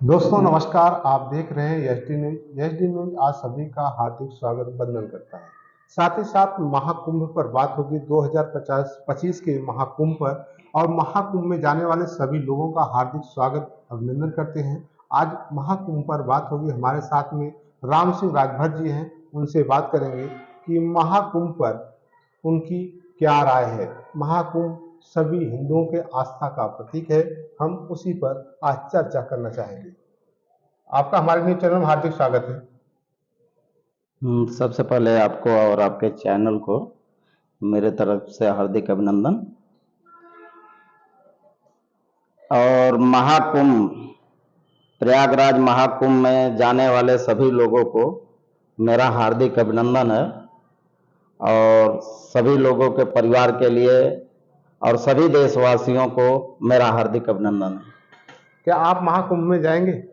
दोस्तों नमस्कार। आप देख रहे हैं एसडी न्यूज। एसडी न्यूज आप सभी का हार्दिक स्वागत वंदन करता है। साथ ही साथ महाकुंभ पर बात होगी, 2025 के महाकुंभ पर, और महाकुंभ में जाने वाले सभी लोगों का हार्दिक स्वागत अभिनंदन करते हैं। आज महाकुंभ पर बात होगी। हमारे साथ में राम सिंह राजभर जी हैं, उनसे बात करेंगे कि महाकुंभ पर उनकी क्या राय है। महाकुंभ सभी हिंदुओं के आस्था का प्रतीक है। हम उसी पर आज चर्चा करना चाहेंगे। आपका हमारे न्यूज चैनल में हार्दिक स्वागत है। सबसे पहले आपको और आपके चैनल को मेरे तरफ से हार्दिक अभिनंदन। और महाकुंभ, प्रयागराज महाकुंभ में जाने वाले सभी लोगों को मेरा हार्दिक अभिनंदन है, और सभी लोगों के परिवार के लिए और सभी देशवासियों को मेरा हार्दिक अभिनंदन है। क्या आप महाकुंभ में जाएंगे?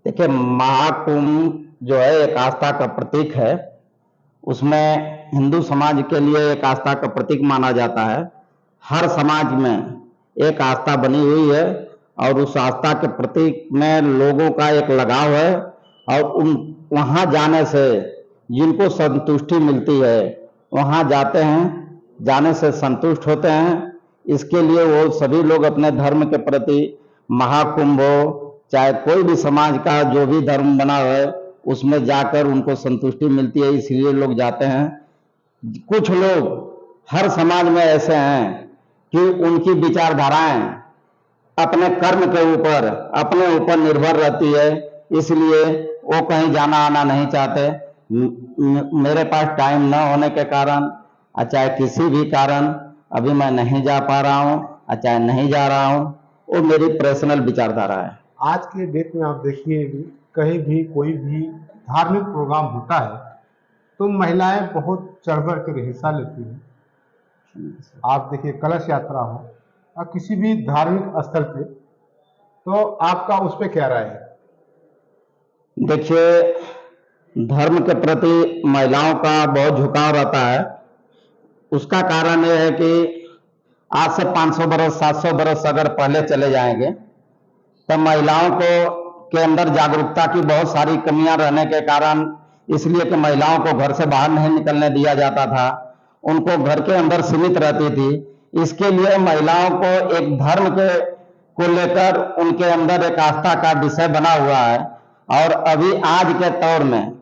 देखिए, महाकुंभ जो है एक आस्था का प्रतीक है। उसमें हिंदू समाज के लिए एक आस्था का प्रतीक माना जाता है। हर समाज में एक आस्था बनी हुई है, और उस आस्था के प्रतीक में लोगों का एक लगाव है, और वहां जाने से जिनको संतुष्टि मिलती है वहां जाते हैं, जाने से संतुष्ट होते हैं। इसके लिए वो सभी लोग अपने धर्म के प्रति, महाकुंभ हो चाहे कोई भी समाज का जो भी धर्म बना है उसमें जाकर उनको संतुष्टि मिलती है, इसलिए लोग जाते हैं। कुछ लोग हर समाज में ऐसे हैं कि उनकी विचारधाराएं अपने कर्म के ऊपर, अपने ऊपर निर्भर रहती है, इसलिए वो कहीं जाना आना नहीं चाहते। मेरे पास टाइम न होने के कारण, चाहे किसी भी कारण अभी मैं नहीं जा पा रहा हूँ, चाहे नहीं जा रहा हूँ, वो मेरी पर्सनल विचारधारा है। आज के डेट में आप देखिए, कहीं भी कोई भी धार्मिक प्रोग्राम होता है तो महिलाएं बहुत चढ़ बढ़ कर हिस्सा लेती हैं। आप देखिए, कलश यात्रा हो और किसी भी धार्मिक स्थल पे, तो आपका उस पर क्या राय है? देखिए, धर्म के प्रति महिलाओं का बहुत झुकाव रहता है। उसका कारण यह है कि आज से 500 बरस 700 बरस अगर पहले चले जाएंगे तो महिलाओं को के अंदर जागरूकता की बहुत सारी कमियां रहने के कारण, इसलिए कि महिलाओं को घर से बाहर नहीं निकलने दिया जाता था, उनको घर के अंदर सीमित रहती थी। इसके लिए महिलाओं को एक धर्म के को लेकर उनके अंदर एक आस्था का विषय बना हुआ है। और अभी आज के दौर में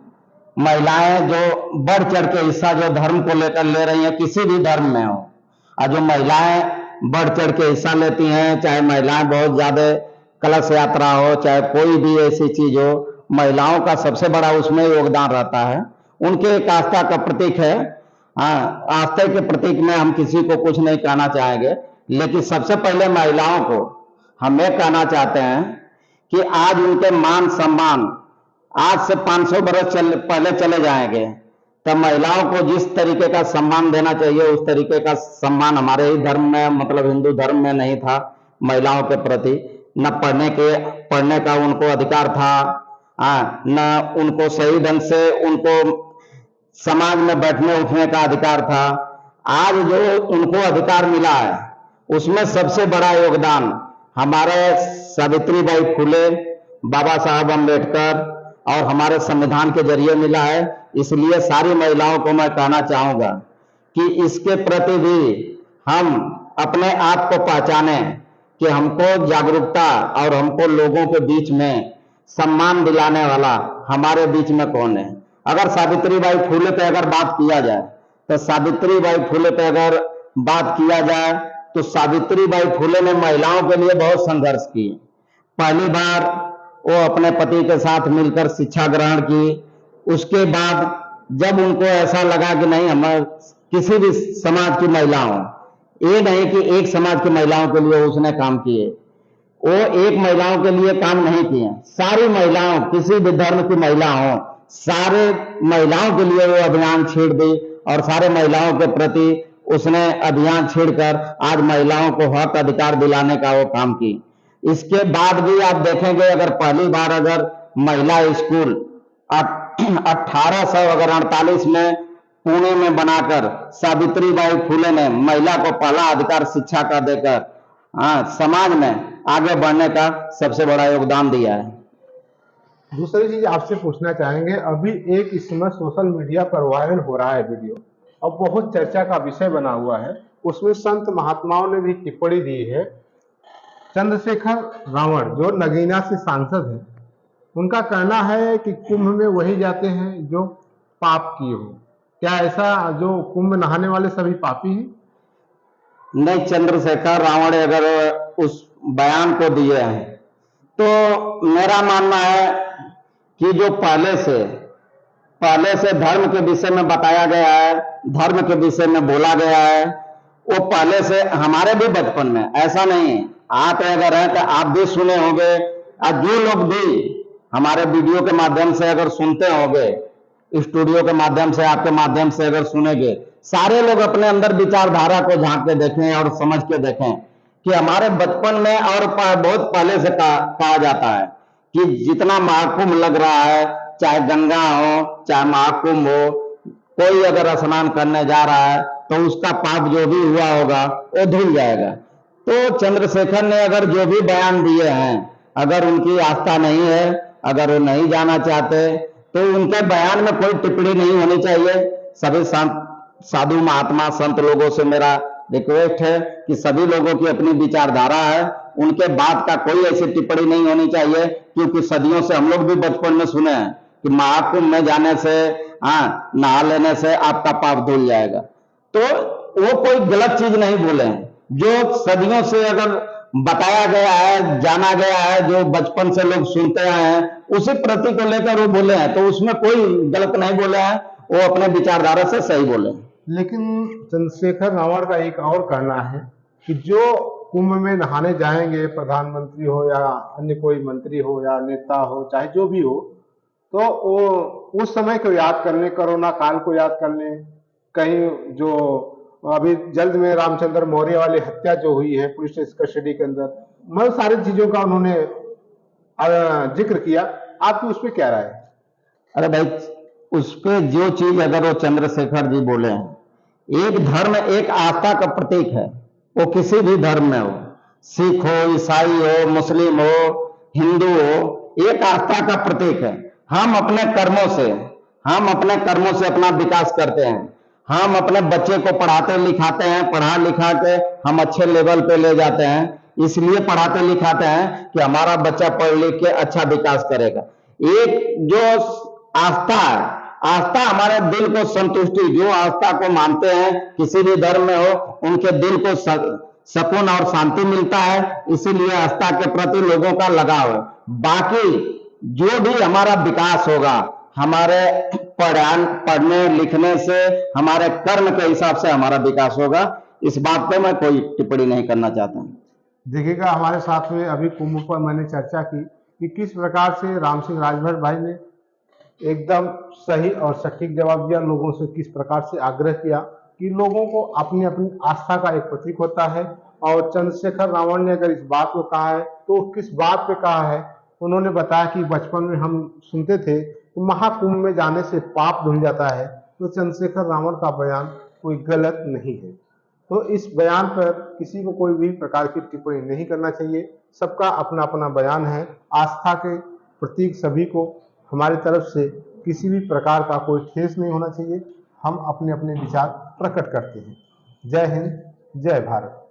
महिलाएं जो बढ़ चढ़ के हिस्सा जो धर्म को लेकर ले रही हैं, किसी भी धर्म में हो, और जो महिलाएं बढ़ चढ़ के हिस्सा लेती हैं, चाहे महिलाएं बहुत ज्यादा कलश यात्रा हो, चाहे कोई भी ऐसी चीज हो, महिलाओं का सबसे बड़ा उसमें योगदान रहता है। उनके एक आस्था का प्रतीक है। हाँ, आस्था के प्रतीक में हम किसी को कुछ नहीं कहना चाहेंगे, लेकिन सबसे पहले महिलाओं को हम ये कहना चाहते हैं कि आज उनके मान सम्मान, आज से 500 बरस पहले चले जाएंगे तब महिलाओं को जिस तरीके का सम्मान देना चाहिए उस तरीके का सम्मान हमारे ही धर्म में, मतलब हिंदू धर्म में नहीं था महिलाओं के प्रति। न पढ़ने का उनको अधिकार था, न उनको सही ढंग से उनको समाज में बैठने उठने का अधिकार था। आज जो उनको अधिकार मिला है उसमें सबसे बड़ा योगदान हमारे सावित्रीबाई फुले, बाबा साहब अम्बेडकर और हमारे संविधान के जरिए मिला है। इसलिए सारी महिलाओं को मैं कहना चाहूंगा कि इसके प्रति भी हम अपने आप को पहचाने कि हमको जागरूकता और हमको लोगों के बीच में सम्मान दिलाने वाला हमारे बीच में कौन है। अगर सावित्रीबाई फुले पे अगर बात किया जाए तो सावित्रीबाई फुले पे अगर बात किया जाए तो सावित्रीबाई फुले ने महिलाओं के लिए बहुत संघर्ष की। पहली बार वो अपने पति के साथ मिलकर शिक्षा ग्रहण की। उसके बाद जब उनको ऐसा लगा कि नहीं, हम किसी भी समाज की महिलाओं, ये नहीं कि एक समाज की महिलाओं के लिए उसने काम किए, वो एक महिलाओं के लिए काम नहीं किए, सारी महिलाओं, किसी भी धर्म की महिला हो, सारे महिलाओं के लिए वो अभियान छेड़ दी, और सारे महिलाओं के प्रति उसने अभियान छेड़कर आज महिलाओं को हक अधिकार दिलाने का वो काम की। इसके बाद भी आप देखेंगे, अगर पहली बार अगर महिला स्कूल 1848 में पुणे में बनाकर सावित्रीबाई फुले ने महिला को पहला अधिकार शिक्षा का देकर समाज में आगे बढ़ने का सबसे बड़ा योगदान दिया है। दूसरी चीज आपसे पूछना चाहेंगे, अभी एक इस समय सोशल मीडिया पर वायरल हो रहा है वीडियो और बहुत चर्चा का विषय बना हुआ है, उसमें संत महात्माओं ने भी टिप्पणी दी है। चंद्रशेखर रावण जो नगीना से सांसद है, उनका कहना है कि कुंभ में वही जाते हैं जो पाप किए हो। क्या ऐसा जो कुंभ नहाने वाले सभी पापी हैं? नहीं, चंद्रशेखर रावण अगर उस बयान को दिए हैं तो मेरा मानना है कि जो पहले से धर्म के विषय में बताया गया है, धर्म के विषय में बोला गया है, वो पहले से हमारे भी बचपन में, ऐसा नहीं है आप अगर हैं तो आप भी सुने होंगे, और जो लोग भी हमारे वीडियो के माध्यम से अगर सुनते होंगे, स्टूडियो के माध्यम से, आपके माध्यम से अगर सुनेंगे, सारे लोग अपने अंदर विचारधारा को झांक के देखें और समझ के देखें कि हमारे बचपन में और बहुत पहले से कहा जाता है कि जितना महाकुंभ लग रहा है, चाहे गंगा हो चाहे महाकुंभ हो, कोई अगर स्नान करने जा रहा है तो उसका पाप जो भी हुआ होगा वो धुल जाएगा। तो चंद्रशेखर ने अगर जो भी बयान दिए हैं, अगर उनकी आस्था नहीं है, अगर वो नहीं जाना चाहते, तो उनके बयान में कोई टिप्पणी नहीं होनी चाहिए। सभी साधु महात्मा संत लोगों से मेरा रिक्वेस्ट है कि सभी लोगों की अपनी विचारधारा है, उनके बात का कोई ऐसी टिप्पणी नहीं होनी चाहिए, क्योंकि सदियों से हम लोग भी बचपन में सुने हैं कि महाकुंभ में जाने से, नहा लेने से आपका पाप धुल जाएगा। तो वो कोई गलत चीज नहीं बोले हैं, जो सदियों से अगर बताया गया है, जाना गया है, जो बचपन से लोग सुनते आए हैं, उसी प्रति को लेकर वो बोले हैं, तो उसमें कोई गलत नहीं बोले हैं, वो अपने विचारधारा से सही बोले हैं। लेकिन चंद्रशेखर रावण का एक और कहना है कि जो कुंभ में नहाने जाएंगे, प्रधानमंत्री हो या अन्य कोई मंत्री हो या नेता हो, चाहे जो भी हो, तो वो उस समय को याद कर लें, कोरोना काल को याद कर लें, कहीं जो अभी जल्द में रामचंद्र मौर्य वाली हत्या जो हुई है पुलिस कस्टडी के अंदर, मतलब सारी चीजों का उन्होंने जिक्र किया। आपकी उस पर क्या राय है? अरे भाई, उस पे जो चीज अगर वो चंद्रशेखर जी बोले हैं, एक धर्म एक आस्था का प्रतीक है, वो किसी भी धर्म में हो, सिख हो, ईसाई हो, मुस्लिम हो, हिंदू हो, एक आस्था का प्रतीक है। हम अपने कर्मों से अपना विकास करते हैं, हम अपने बच्चे को पढ़ाते लिखाते हैं, पढ़ा लिखा के हम अच्छे लेवल पे ले जाते हैं, इसलिए पढ़ाते लिखाते हैं कि हमारा बच्चा पढ़ लिख के अच्छा विकास करेगा। एक जो आस्था है, आस्था हमारे दिल को संतुष्टि, जो आस्था को मानते हैं किसी भी धर्म में हो, उनके दिल को सुकून और शांति मिलता है, इसीलिए आस्था के प्रति लोगों का लगाव है। बाकी जो भी हमारा विकास होगा, हमारे पढ़ने लिखने से, हमारे कर्म के हिसाब से हमारा विकास होगा, इस बात पे मैं कोई टिप्पणी नहीं करना चाहता हूं। देखिएगा, हमारे साथ में अभी कुंभ पर मैंने चर्चा की कि किस प्रकार से राम सिंह राजभर भाई ने एकदम सही और सटीक जवाब दिया, लोगों से किस प्रकार से आग्रह किया कि लोगों को अपनी अपनी आस्था का एक प्रतीक होता है। और चंद्रशेखर रावण ने अगर इस बात को कहा है तो किस बात पे कहा है, उन्होंने बताया कि बचपन में हम सुनते थे तो महाकुंभ में जाने से पाप धुल जाता है। तो चंद्रशेखर रावण का बयान कोई गलत नहीं है, तो इस बयान पर किसी को कोई भी प्रकार की टिप्पणी नहीं करना चाहिए। सबका अपना अपना बयान है, आस्था के प्रतीक सभी को हमारी तरफ से किसी भी प्रकार का कोई ठेस नहीं होना चाहिए। हम अपने अपने विचार प्रकट करते हैं। जय हिंद, जय भारत।